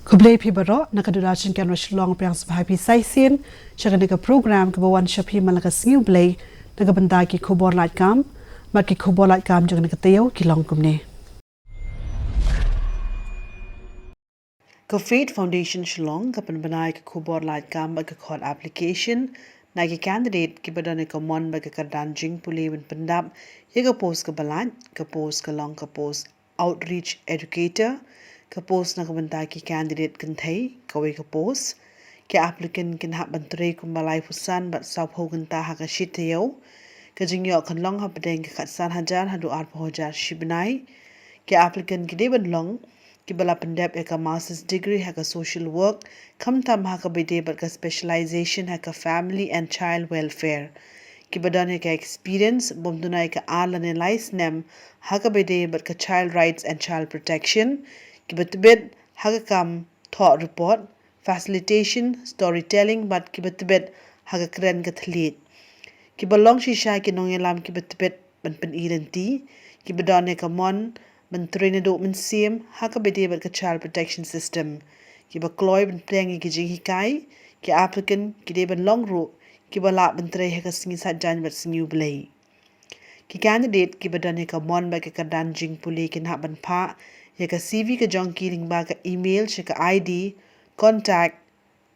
Kublai pi baro nakadurachin kan waslong piang sabhay pi saisin chagan ka program ka bawan shapi malaka singiu blay nagabanda ki KHUBOR LAIT KAM mat ki KHUBOR LAIT KAM jagan ka tayo kilong kumne ka Faith Foundation Shillong ka panbanay ka KHUBOR LAIT KAM ka call application na ki candidate ki badane ka mon ba ka danjing puli ban pandap ye ka post ka balat ka post ka long ka post outreach educator ka post na kabanta ki candidate kan thai kawai ka post ki applicant kin ha bantre kum balai fusan bat sap ho kan ta ha ka shiteo ka jingyo kan long ha padeng ka khatsan hajar hadu ar pojar shibnai ki applicant ki deban long ki bala pandap ka master's degree ha ka social work kam tam ha ka bide bat ka specialization ha ka family and child welfare ki badane ka experience bomdunai ka alane lice nem ha ka bide bat ka child rights and child protection ki batbet haga kam thought report facilitation storytelling but ki batbet haga kren ka thlit ki balong shisha ki nongelam ki batbet ban pen irenti ki badane ka mon ban train do min sim haga bede bat ka child protection system ki ba kloy ban pleng ki jing hikai ki applicant ki de ban long ro ki bala ban tre haga singi sat jan bat singiu blay ki candidate ki badane ka mon ba ka danjing puli kin ha ban pha ya ka CV ka jong kiling ba ka email shi ka ID contact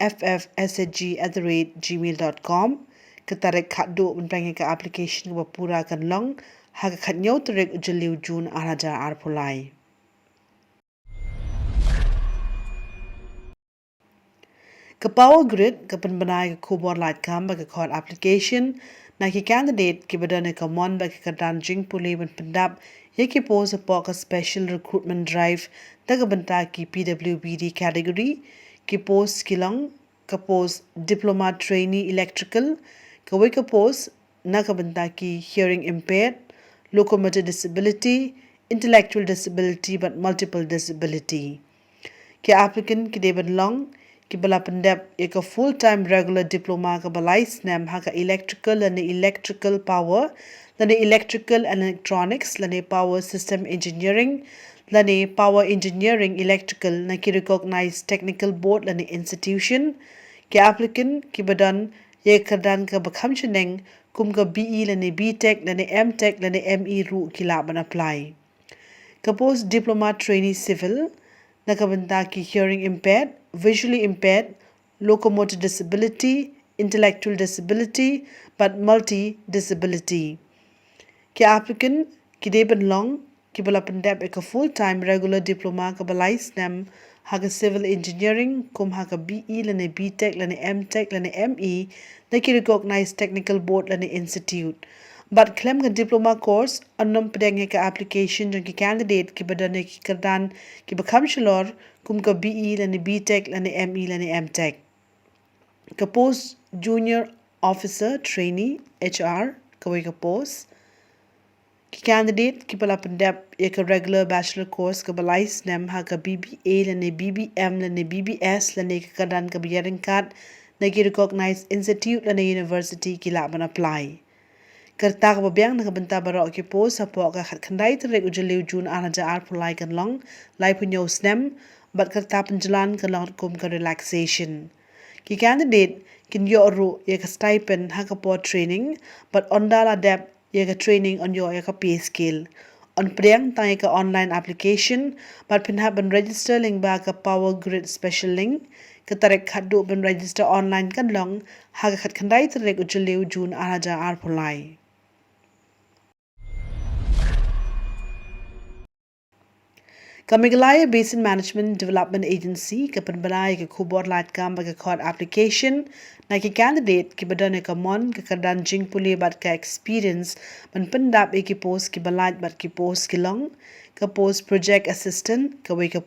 ffsg@gmail.com ka tarek khaddo ban pang ka application ka pura kan long ha ka khatnyau tarek ujaliu jun araja arpulai ka power grid ka panbanai ka KHUBOR LAIT KAM ba ka call application na ki candidate ki badane ka mon ba ka danjing puli ban pandap ye ki pose po ka special recruitment drive daga banta ki PWBD category ki post kilong ka post diploma trainee electrical ka we ka post na ka banta ki hearing impaired locomotor disability intellectual disability but multiple disability ki applicant ki deban long ki bala pandap ek full time regular diploma ka balai snam ha ka electrical and electrical power lane electrical and electronics lane power system engineering lane power engineering electrical na ki recognized technical board lane institution ki applicant ki badan ye kadan ka bakham cheneng kum ka BE lane BTech lane MTech lane ME ru ki la ban apply ka post diploma trainee civil na ka banta ki hearing impaired visually impaired locomotor disability intellectual disability but multi disability ki applicant ki deban long ki bala pandap ek full time regular diploma ka balai snam haga civil engineering kum haga BE lane BTech lane MTech lane ME na ki recognized technical board lane institute but claim ka diploma course annam pedeng ka application jong ki candidate ki badane ki kardan ki bakham shalor kum ka BE lane BTech lane ME lane MTech ka post junior officer trainee HR ka we ka post ki candidate ki pala pandap ek regular bachelor course ka balai snam ha ka BBA lane BBM lane BBS lane ka kadan ka biyaring card na ki recognized institute lane university ki la ban apply karta ka babyang na kabanta baro ki post sa po ka khandai tere ujaliu jun anaja arpulai kan long lai punyo snam but karta panjalan ka long kum ka relaxation ki candidate kin yo ru ye ka stipend ha ka po training but ondala dep ye ka training on your ka pay scale on priang tai ka online application but pin ha ban register link ba ka power grid special link ka tarek khaddu ban register online kan long ha ka khat khandai tarek ujaliu jun anaja arpulai Kamigalaya Basin Management Development Agency ka panbalay ka KHUBOR LAIT KAM ba ka call application na ki candidate ki badane ka mon ka kadanjing puli bat ka experience man pandap ki post ki balat bat ki post ki long ka post project assistant ka we ka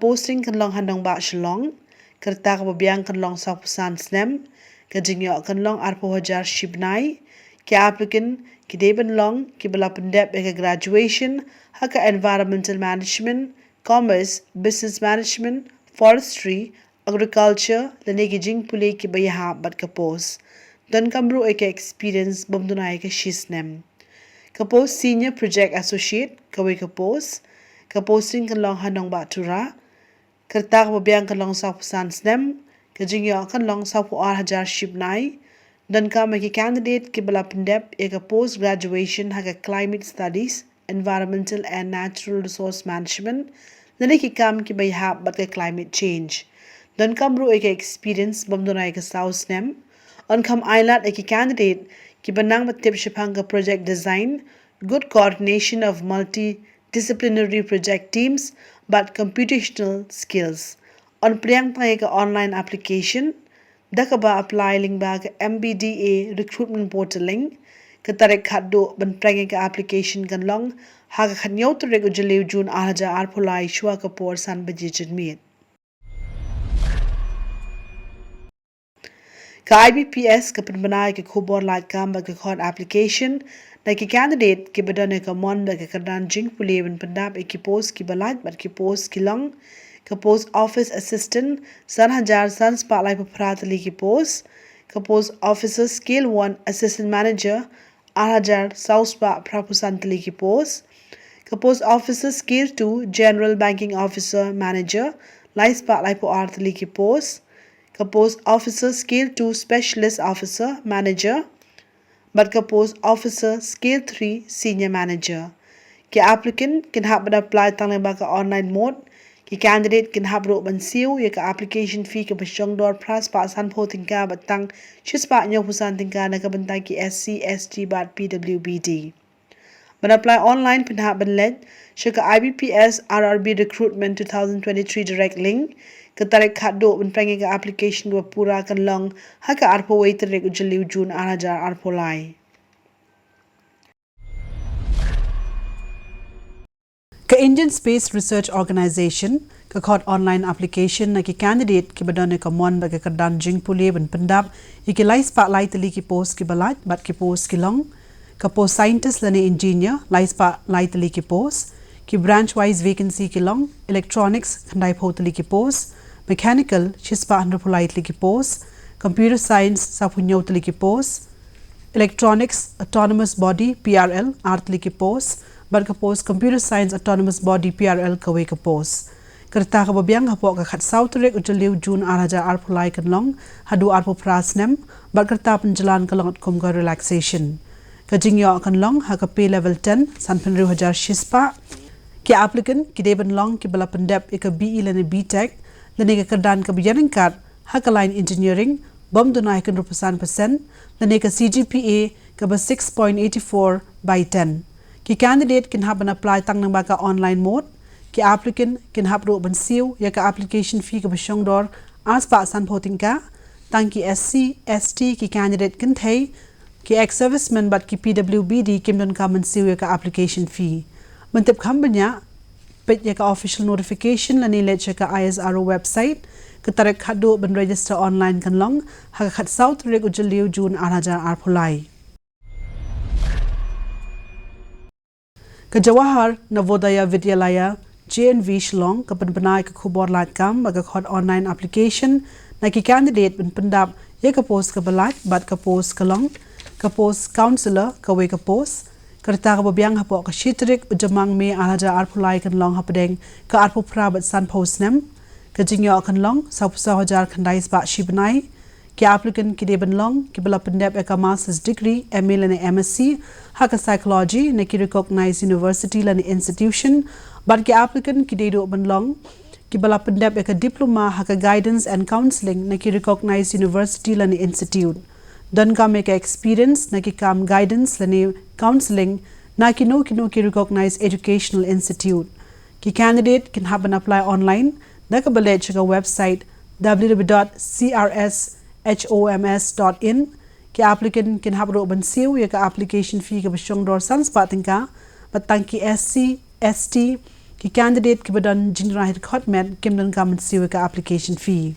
posting kan long handong ba shlong karta ka babyang kan long sa pusan snem ka jingyo kan long arpo hajar shibnai ki applicant ki deban long ki bala pandap ka graduation haka environmental management commerce business management forestry agriculture lane ki jing puli ki bayaha bat ka post don kamru ek experience bomdunai ka shisnem ka post senior project associate ka we ka posting kan long hanong ba tura Kerta kebabiang kan long sau pesan snem, kejingyo kan long sau puar hajar ship nai, dan ka maki candidate ki bala pendep eka post graduation haka climate studies, environmental and natural resource management, dan ki kam ki bay hap bat ka climate change. Dan kam ru eka experience bamdona eka sau snem, on kam ailat eki candidate ki banang matip shipang ka project design, good coordination of multidisciplinary project teams, but computational skills. On priyang tang eka online application, daka ba apply ling ba ka MBDA recruitment portal link, katarik khaddo ban prang eka application kan long, haga khanyaw to rego jalew June arhaja arpulai shua kapor san bajijin meet. Ka IBPS ka penbenai ke KHUBOR LAIT KAM ba ke khod application na ki candidate ki badane ka mon ba ke kadan jing puli ban pendap ki post ki balait bat ki post ki long ka post office assistant san hajar san spotlight papratali ki post ka post officer scale 1 assistant manager hajar south spa prapusantali ki post ka post officer scale 2 general banking officer manager light spotlight po artali ki post ka post officer scale 2 specialist officer manager but ka post officer scale 3 senior manager ki applicant can have apply tang ba ka online mode ki candidate can have ro ban siu ya ka application fee ka basyong dor pras pa san pho tingka batang chispa nyo pusan tingka na ka bantay ki SC ST bat PWBD ban apply online pin ha ban led shika IBPS RRB recruitment 2023 direct link katarik khaddo ban prangi ka application wa pura kan long haka arpo waiter reg jaliw June arajar arpo lai ka Indian Space Research Organization ka khod online application na ki candidate ki badane ka mon ba ka kadan jing puli ban pendap iki lai spotlight li ki post ki balat bat ki post ki long ka post scientist lane engineer lai spotlight li ki post ki branch wise vacancy ki long electronics khandai photli ki post mechanical chispa under politely ki post computer science sapunyotli ki post electronics autonomous body PRL artli ki post bar ka post computer science autonomous body PRL ka we ka post kerta ka babiang hapo ka khat south rek utliu June araja arpulai kan long hadu arpo prasnem bar kerta penjalan ka long kom ka relaxation ka jingyo kan long ha ka pay level 10 sanpenru hajar shispa ki applicant ki deban long ki bala pendep eka BE lane BTech lane ka kadan ka biyaring kat haka line engineering bom dunai kan rupasan percent lane ka CGPA ka ba 6.84 by 10 ki candidate can have an apply tang nang ba ka online mode ki applicant can have ro ban siu ya ka application fee ka basyong dor as pa san photing ka tang ki SC ST ki candidate kan thai ki ex serviceman but ki PWBD kim don ka man siu ya ka application fee mantip kham banya pet ya ka official notification lani let ka ISRO website ka tarak khadu ban register online kan long ha khat south reg ujaliu June araja arpulai ka Jawahar Navodaya Vidyalaya JNV Shillong ka banai ka KHUBOR LAIT KAM ba ka khod online application na ki candidate ban pendap ya ka post ka balat bat ka post ka long ka post counselor ka we ka post kerta ka babiang hapo ka shitrik ujamang me araja arpulai kan long hapadeng ka arpo prabat san postnem ka jingyo kan long sa hajar khandai spa shibnai ki applicant ki deban long ki bala pendep ka master's degree MA lane MSc ha ka psychology ne ki recognized university lane institution but ki applicant ki dedo ban long ki bala pendep ka diploma ha ka guidance and counseling ne ki recognized university lane institute dan ka make experience na ki kam guidance lane counseling na ki no ki recognized educational institute ki candidate can have an apply online na ka balej ka website www.crshoms.in ki applicant can have ban siu ya ka application fee ka basyong dor sans pating ka batang ki SC ST ki candidate ki badan jinra hit khotmet kim dan ka man siu ka application fee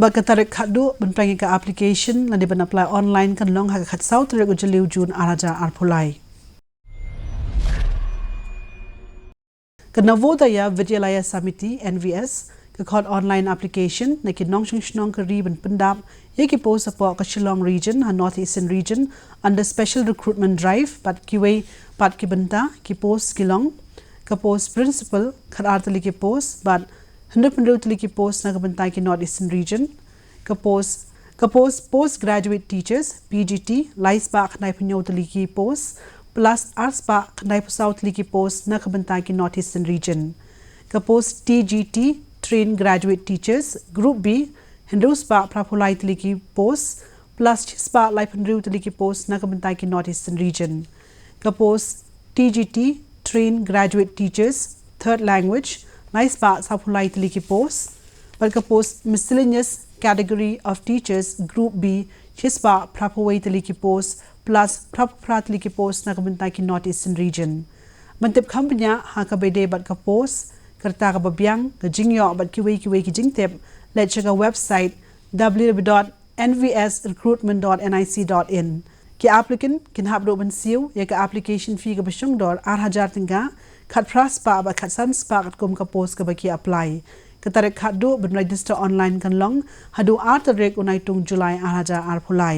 baka tarik khadu ban prangi ka application lani ban apply online kan long ha khat south reg ujaliu June araja arpulai ka Navodaya Vidyalaya Samiti NVS ka khod online application na ki nongshing shnong ka riban pendap ye ki post apo ka Shillong region ha northeastern region under special recruitment drive pat ki way pat ki banta ki post ki long ka post principal khad artali ki post but hendak penrutli ki post na kebentai ki North Eastern Region ke post postgraduate teachers PGT lais ba khnai pnyotli ki post plus arts ba khnai Southli ki post na kebentai ki North Eastern Region ke post TGT trained graduate teachers group B hendus ba prapulaitli ki post plus chispa lai penrutli ki post na kebentai ki North Eastern Region ke post TGT trained graduate teachers third language nice pa sapulaitli ki post but ke post miscellaneous category of teachers group B chispa prapawaitli ki post plus prapratli ki post na kebentai ki North Eastern Region mantip khampnya ha ka bede bat ka post kerta ka babyang ka jingyo bat ki wei ki jingtep let check our website www.nvsrecruitment.nic.in ki applicant kin hab do ban siu ya ka application fee ka basung dor 8000 tinga khat pras pa ba khat sans pa kat kom ka post ka ba ki apply katarek khat do ban register online kan long hadu artarek unai tung July 2000 phulai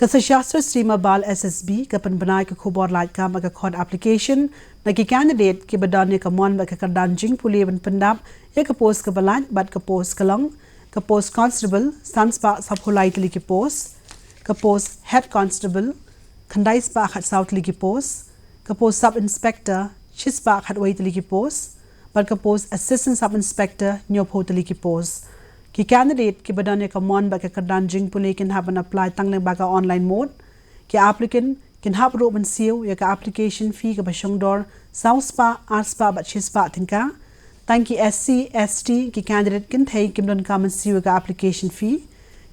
Kasashastra streamer bal SSB kapan banai ka khubor LAIT KAM ka khod application na ki candidate ki badane ka mon ba ka kardan jing puli ban pandap ya ka post ka balat bat ka post ka long ka post constable sans pa saphulai tli ki post ka post head constable khandai spa khat southli ki post ka post sub inspector chispa khat waitli ki post but ka post assistant sub inspector nyopotli ki post ki candidate ki badane ka mon ba ka kardan jing puli can have an apply tangleng ba ka online mode ki applicant can have ro ban siu ya ka application fee ka basong dor south spa art spa ba chispa tinka tanki SC ST ki candidate can thai kim don kam siu ka application fee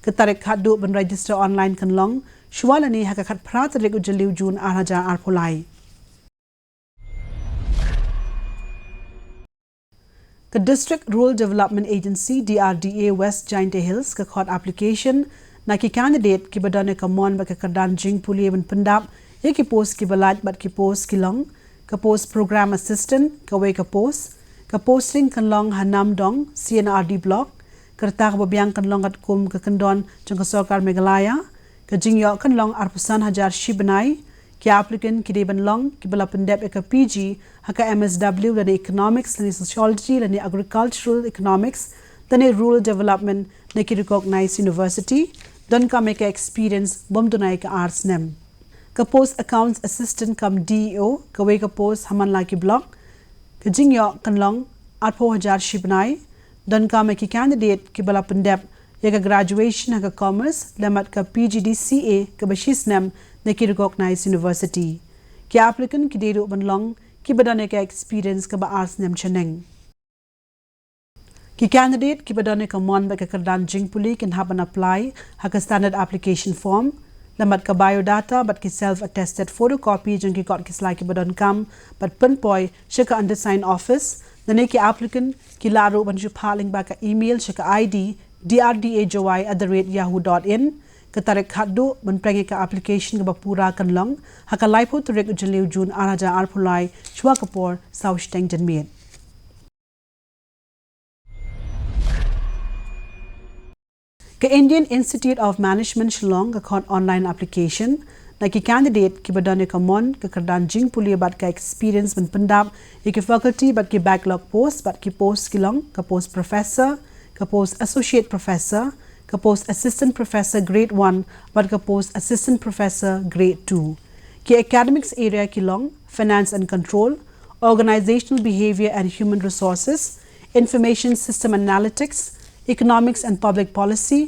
ka tarek khat do ban register online kan long shwalani ha ka khat prat regu jaliu June 2000 phulai The District Rural Development Agency DRDA West Giant Hills ka khod application na ki candidate ki badane ka mon ba ka kardan jing puli ban pandap ye ki post ki balat bat ki post ki long ka post program assistant ka we ka posting kan long hanam dong CNRD block kerta ka babyang kan long at kum ka kandon jang ka sarkar Meghalaya ka jingyo kan long arpusan hajar shibanai ki applicant ki deban long ki bala pandep ka PG haka MSW lani economics lani sociology lani agricultural economics lani rural development na ki recognized university don ka make experience bom donai ka arts nem ka post accounts assistant kam DEO ka we ka post haman la ki block ka jingyo kan long 8000 shibnai don ka make candidate ki bala pandep ya ka graduation haka commerce lamat ka PGDCA ka bashis nem na ki recognized university ki applicant ki dedo ban long ki badane ka experience ka ba arts nem chaneng ki candidate ki badane ka mon ba ka kardan jing puli can have an apply haka standard application form lamat ka biodata but ki self attested photocopy jang ki got ki slide ki badan kam but pinpoy shika undersigned office dane ki applicant ki laro ban ju phaling ba ka email shika ID drdajoy@yahoo.in katarek khaddo ban prangi ka application ka pura kan long haka laipo turek jaliu June 2000 phulai chwa kapor south teng janmien ka Indian Institute of Management Shillong ka khon online application na ki candidate ki badane ka mon ka kardan jing puli bat ka experience ban pandap ye ki faculty bat ki backlog post bat ki post ki long ka post professor ka post associate professor ka post assistant professor grade 1 but ka post assistant professor grade 2 ki academics area ki long finance and control organizational behavior and human resources information system analytics economics and public policy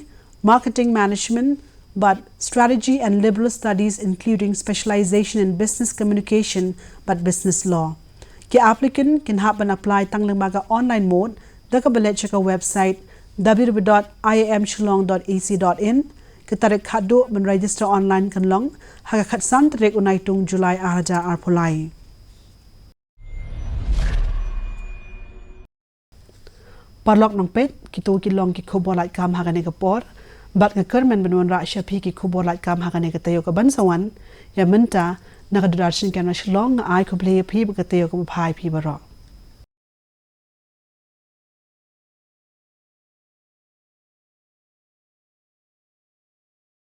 marketing management but strategy and liberal studies including specialization in business communication but business law ki applicant can have an apply tanglang maga online mode da ka balet check our website www.iamshillong.ac.in katarek khaddo ban register online kan long haka khat san trek unai tung July 2000 phulai parlok nong pet kito ki long ki khubor LAIT KAM haka ne ka por bat ka kerman banwan ra shapi ki khubor LAIT KAM haka ne ka tayo ka ban sawan ya menta na ka dudarshin kan Shillong ai ko play phi ka tayo ka phai phi baro